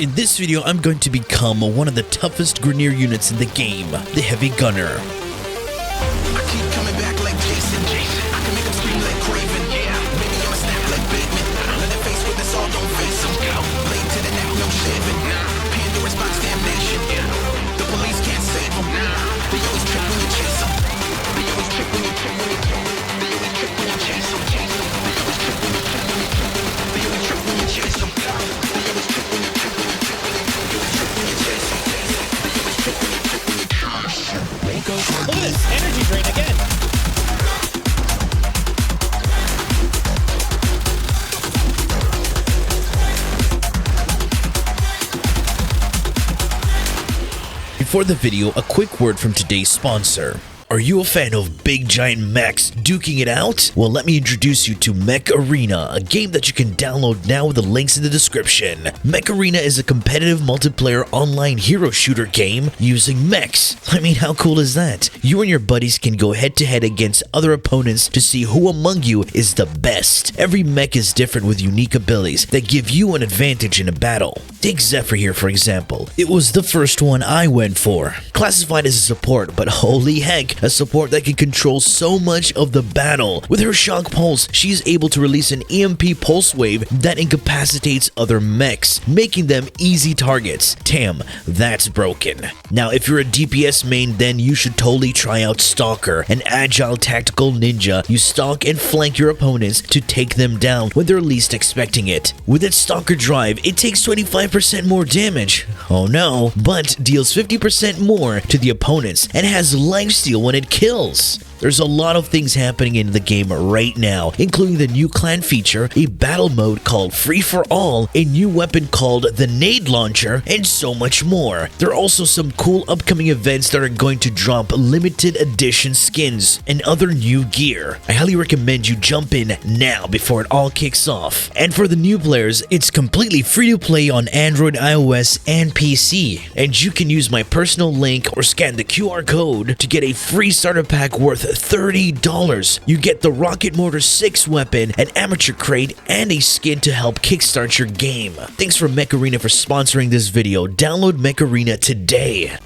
In this video, I'm going to become one of the toughest Grineer units in the game, the Heavy Gunner. I keep coming back like Jason. I can make them scream like Craven. Maybe I'ma snap like Batman. Let them face with this all, don't face them. Blade to the neck, no shaving. Pandora's box damnation. The police can't save them. They always trip when you chase them. They always trip when you trip when you trip. They always trip when you chase them. They always trip when you trip when you trip. They always trip when you chase them. They always trip when you trip when you trip. They always trip when you chase them. They always trip when you trip when you trip. Look at this energy drain again. Before the video, a quick word from today's sponsor. Are you a fan of big giant mechs duking it out? Well, let me introduce you to Mech Arena, a game that you can download now with the links in the description. Mech Arena is a competitive multiplayer online hero shooter game using mechs. I mean, how cool is that? You and your buddies can go head to head against other opponents to see who among you is the best. Every mech is different with unique abilities that give you an advantage in a battle. Take Zephyr here, for example. It was the first one I went for. Classified as a support, but holy heck, a support that can control so much of the battle. With her shock pulse, she is able to release an EMP pulse wave that incapacitates other mechs, making them easy targets. Damn, that's broken. Now, if you're a DPS main, then you should totally try out Stalker, an agile tactical ninja. You stalk and flank your opponents to take them down when they're least expecting it. With its Stalker drive, it takes 25% more damage. Oh no, but deals 50% more to the opponents and has lifesteal when it kills. There's a lot of things happening in the game right now, including the new clan feature, a battle mode called Free for All, a new weapon called the Nade Launcher, and so much more. There are also some cool upcoming events that are going to drop limited edition skins and other new gear. I highly recommend you jump in now before it all kicks off. And for the new players, it's completely free to play on Android, iOS, and PC. And you can use my personal link or scan the QR code to get a free starter pack worth $30. You get the Rocket Motor 6 weapon, an amateur crate, and a skin to help kickstart your game. Thanks for Mech Arena for sponsoring this video. Download Mech Arena today.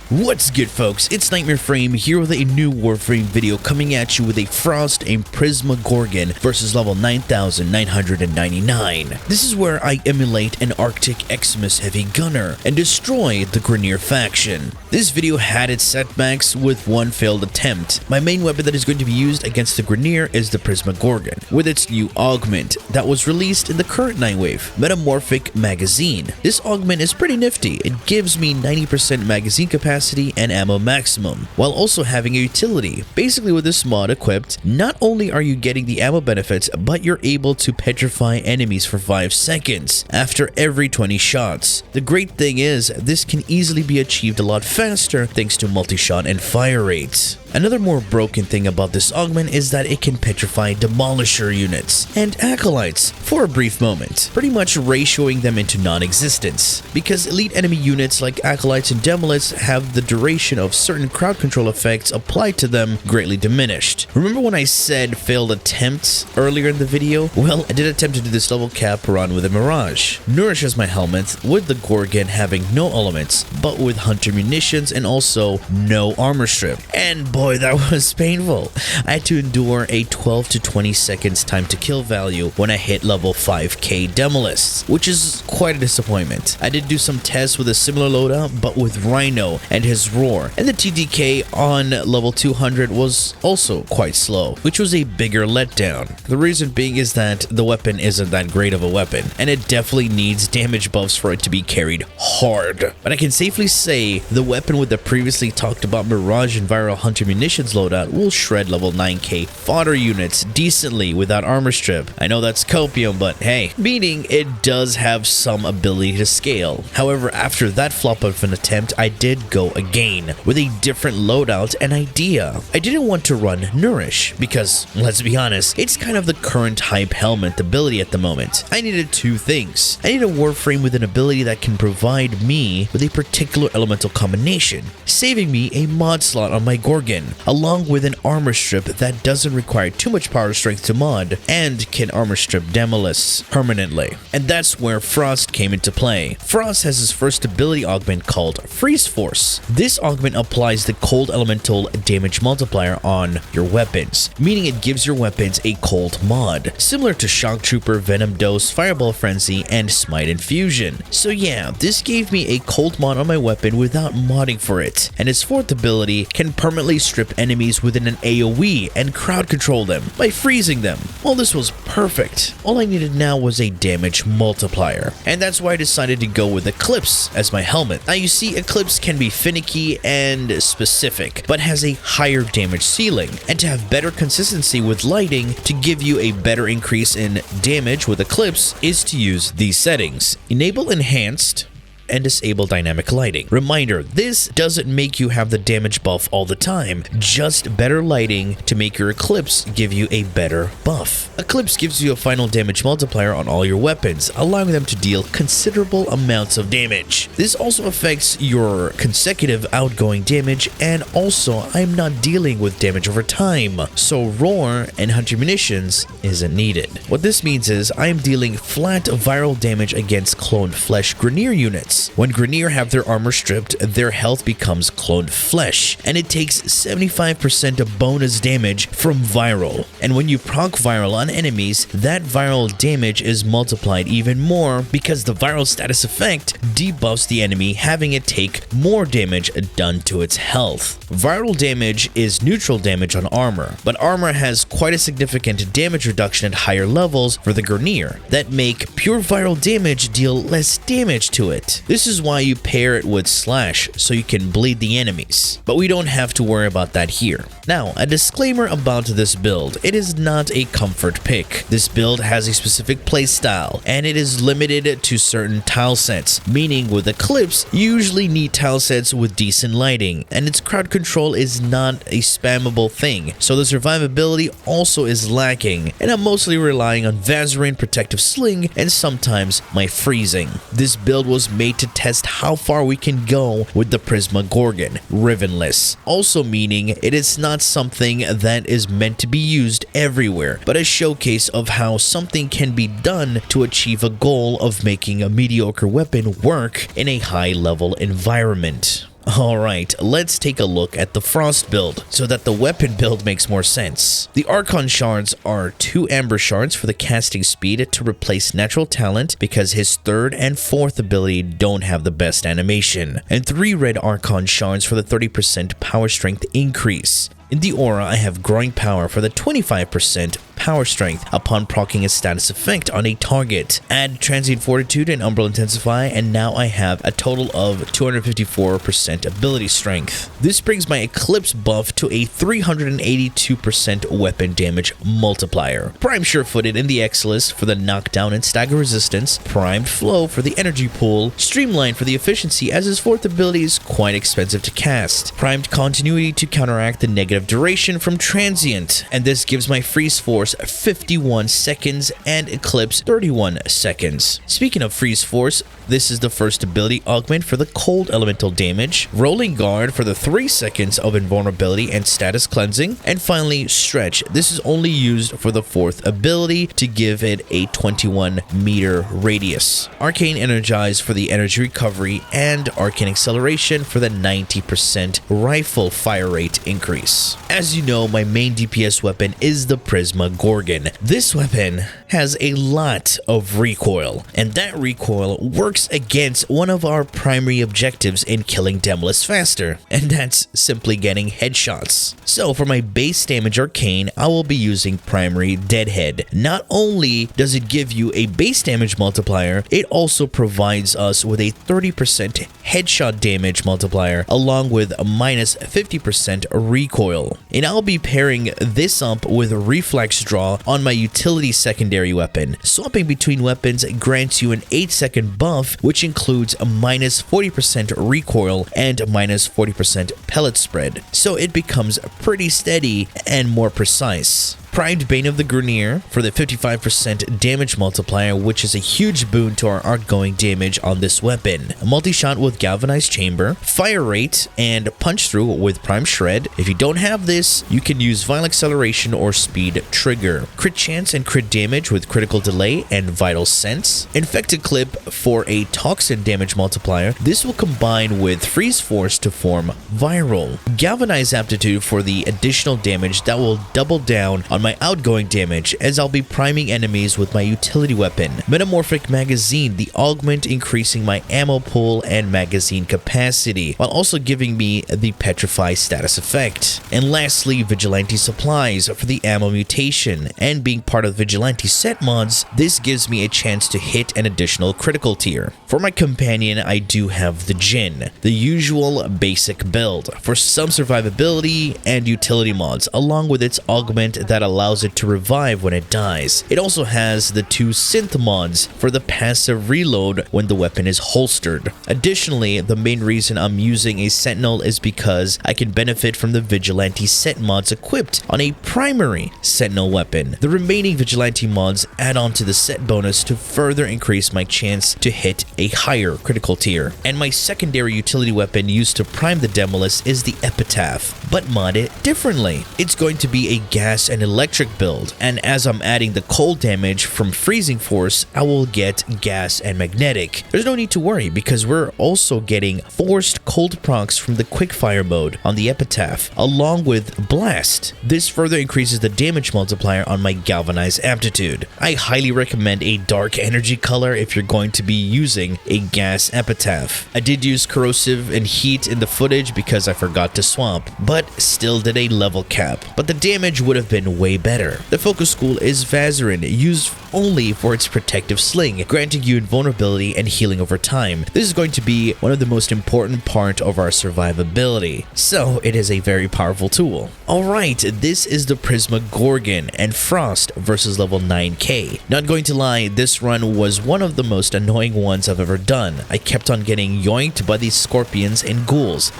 What's good, folks? It's Nightmare Frame here with a new Warframe video coming at you with a Frost and Prisma Gorgon versus level 9999. This is where I emulate an Arctic Xmas Heavy Gunner and destroy the Grineer faction. This video had its setbacks with one failed attempt. My main weapon that is going to be used against the Grineer is the Prisma Gorgon, with its new Augment that was released in the current Nightwave Metamorphic magazine. This Augment is pretty nifty. It gives me 90% magazine capacity and ammo maximum, while also having a utility. Basically, with this mod equipped, not only are you getting the ammo benefits, but you're able to petrify enemies for 5 seconds after every 20 shots. The great thing is, this can easily be achieved a lot faster thanks to multi-shot and fire rates. Another more broken thing about this augment is that it can petrify demolisher units and acolytes for a brief moment, pretty much ratioing them into non-existence, because elite enemy units like acolytes and demoliths have the duration of certain crowd control effects applied to them greatly diminished. Remember when I said failed attempts earlier in the video? Well, I did attempt to do this level cap run with a Mirage. Nourish as my Helminth, with the Gorgon having no elements, but with hunter munitions and also no armor strip. And boy, that was painful. I had to endure a 12 to 20 seconds time to kill value when I hit level 5k Demolists, which is quite a disappointment. I did do some tests with a similar loadout, but with Rhino and his Roar, and the TDK on level 200 was also quite slow, which was a bigger letdown. The reason being is that the weapon isn't that great of a weapon, and it definitely needs damage buffs for it to be carried hard. But I can safely say the weapon with the previously talked about Mirage and Viral Hunter Munitions loadout will shred level 9k fodder units decently without armor strip. I know that's copium, but hey, meaning it does have some ability to scale. However, after that flop of an attempt, I did go go again with a different loadout and idea. I didn't want to run Nourish because, let's be honest, it's kind of the current hype Helminth ability at the moment. I needed two things. I needed a Warframe with an ability that can provide me with a particular elemental combination, saving me a mod slot on my Gorgon, along with an armor strip that doesn't require too much power strength to mod and can armor strip Demolists permanently. And that's where Frost came into play. Frost has his first ability augment called Freeze Force. This augment applies the cold elemental damage multiplier on your weapons, meaning it gives your weapons a cold mod, similar to Shock Trooper, Venom Dose, Fireball Frenzy, and Smite Infusion. So yeah, this gave me a cold mod on my weapon without modding for it, and its fourth ability can permanently strip enemies within an AoE and crowd control them by freezing them. Well, this was perfect. All I needed now was a damage multiplier, and that's why I decided to go with Eclipse as my helmet. Now you see, Eclipse can be finicky and specific, but has a higher damage ceiling, and to have better consistency with lighting to give you a better increase in damage with Eclipse is to use these settings. Enable Enhanced and disable dynamic lighting. Reminder, this doesn't make you have the damage buff all the time, just better lighting to make your Eclipse give you a better buff. Eclipse gives you a final damage multiplier on all your weapons, allowing them to deal considerable amounts of damage. This also affects your consecutive outgoing damage, and also I'm not dealing with damage over time, so Roar and Hunter Munitions isn't needed. What this means is I am dealing flat viral damage against cloned flesh Grineer units. When Grineer have their armor stripped, their health becomes cloned flesh, and it takes 75% of bonus damage from viral. And when you proc viral on enemies, that viral damage is multiplied even more because the viral status effect debuffs the enemy, having it take more damage done to its health. Viral damage is neutral damage on armor, but armor has quite a significant damage reduction at higher levels for the Grineer that make pure viral damage deal less damage to it. This is why you pair it with Slash, so you can bleed the enemies. But we don't have to worry about that here. Now, a disclaimer about this build. It is not a comfort pick. This build has a specific playstyle, and it is limited to certain tile sets, meaning with Eclipse, you usually need tile sets with decent lighting, and its crowd control is not a spammable thing, so the survivability also is lacking, and I'm mostly relying on Vazarin Protective Sling and sometimes my freezing. This build was made to test how far we can go with the Prisma Gorgon, rivenless, also meaning it is not something that is meant to be used everywhere, but a showcase of how something can be done to achieve a goal of making a mediocre weapon work in a high-level environment. Alright, let's take a look at the Frost build so that the weapon build makes more sense. The Archon shards are 2 Amber shards for the casting speed to replace natural talent because his 3rd and 4th ability don't have the best animation, and 3 red Archon shards for the 30% power strength increase. In the aura, I have growing power for the 25% power strength upon proccing a status effect on a target. Add transient fortitude and umbral intensify, and now I have a total of 254% ability strength. This brings my Eclipse buff to a 382% weapon damage multiplier. Prime Sure-Footed in the X-List for the knockdown and stagger resistance, Primed Flow for the energy pool, Streamline for the efficiency as his 4th ability is quite expensive to cast, Primed Continuity to counteract the negative duration from transient, and this gives my freeze force 51 seconds and Eclipse 31 seconds. Speaking of freeze force, this is the first ability augment for the cold elemental damage, rolling guard for the 3 seconds of invulnerability and status cleansing, and finally stretch. This is only used for the 4th ability to give it a 21 meter radius. Arcane energize for the energy recovery, and arcane acceleration for the 90% rifle fire rate increase. As you know, my main DPS weapon is the Prisma Gorgon. This weapon has a lot of recoil, and that recoil works against one of our primary objectives in killing Demolists faster, and that's simply getting headshots. So for my base damage arcane, I will be using primary Deadhead. Not only does it give you a base damage multiplier, it also provides us with a 30% headshot damage multiplier along with a minus 50% recoil. And I'll be pairing this up with Reflex Draw on my utility secondary secondary weapon. Swapping between weapons grants you an 8-second buff, which includes a minus 40% recoil and a minus 40% pellet spread, so it becomes pretty steady and more precise. Primed Bane of the Grenier for the 55% damage multiplier, which is a huge boon to our outgoing damage on this weapon. A multi-shot with Galvanized Chamber, Fire Rate, and Punch Through with Prime Shred. If you don't have this, you can use Vital Acceleration or Speed Trigger. Crit Chance and Crit Damage with Critical Delay and Vital Sense. Infected Clip for a Toxin damage multiplier. This will combine with Freeze Force to form Viral. Galvanized Aptitude for the additional damage that will double down on my outgoing damage, as I'll be priming enemies with my utility weapon. Metamorphic Magazine, the augment increasing my ammo pool and magazine capacity, while also giving me the Petrify status effect. And lastly, Vigilante Supplies for the ammo mutation, and being part of Vigilante set mods, this gives me a chance to hit an additional critical tier. For my companion, I do have the Jinn, the usual basic build, for some survivability and utility mods, along with its augment that allows it to revive when it dies. It also has the 2 synth mods for the passive reload when the weapon is holstered. Additionally, the main reason I'm using a Sentinel is because I can benefit from the Vigilante set mods equipped on a primary Sentinel weapon. The remaining Vigilante mods add on to the set bonus to further increase my chance to hit a higher critical tier. And my secondary utility weapon used to prime the Demolus is the Epitaph, but modded differently. It's going to be a gas and electric build, and as I'm adding the cold damage from Freezing Force, I will get gas and magnetic. There's no need to worry because we're also getting forced cold procs from the quickfire mode on the Epitaph, along with Blast. This further increases the damage multiplier on my Galvanized Aptitude. I highly recommend a dark energy color if you're going to be using a gas Epitaph. I did use corrosive and heat in the footage because I forgot to swap, but still did a level cap. But the damage would have been way better. The focus school is Vazarin, used only for its protective sling, granting you invulnerability and healing over time. This is going to be one of the most important part of our survivability, so it is a very powerful tool. Alright, this is the Prisma Gorgon and Frost versus level 9k. Not going to lie, this run was one of the most annoying ones I've ever done. I kept on getting yoinked by these scorpions and ghouls.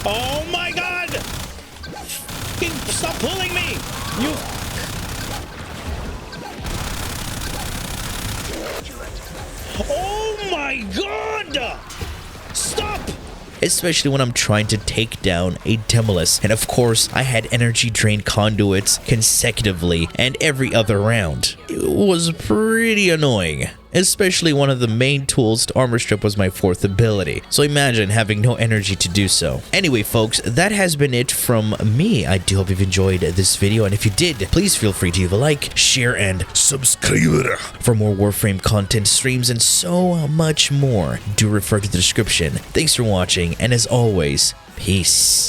Oh my god! Stop pulling me! You... Oh my god! Stop! Especially when I'm trying to take down a Demolus, and of course I had energy drain conduits consecutively and every other round. It was pretty annoying. Especially one of the main tools to armor strip was my 4th ability, so imagine having no energy to do so. Anyway folks, that has been it from me. I do hope you've enjoyed this video, and if you did, please feel free to leave a like, share, and subscribe for more Warframe content, streams, and so much more. Do refer to the description. Thanks for watching, and as always, peace.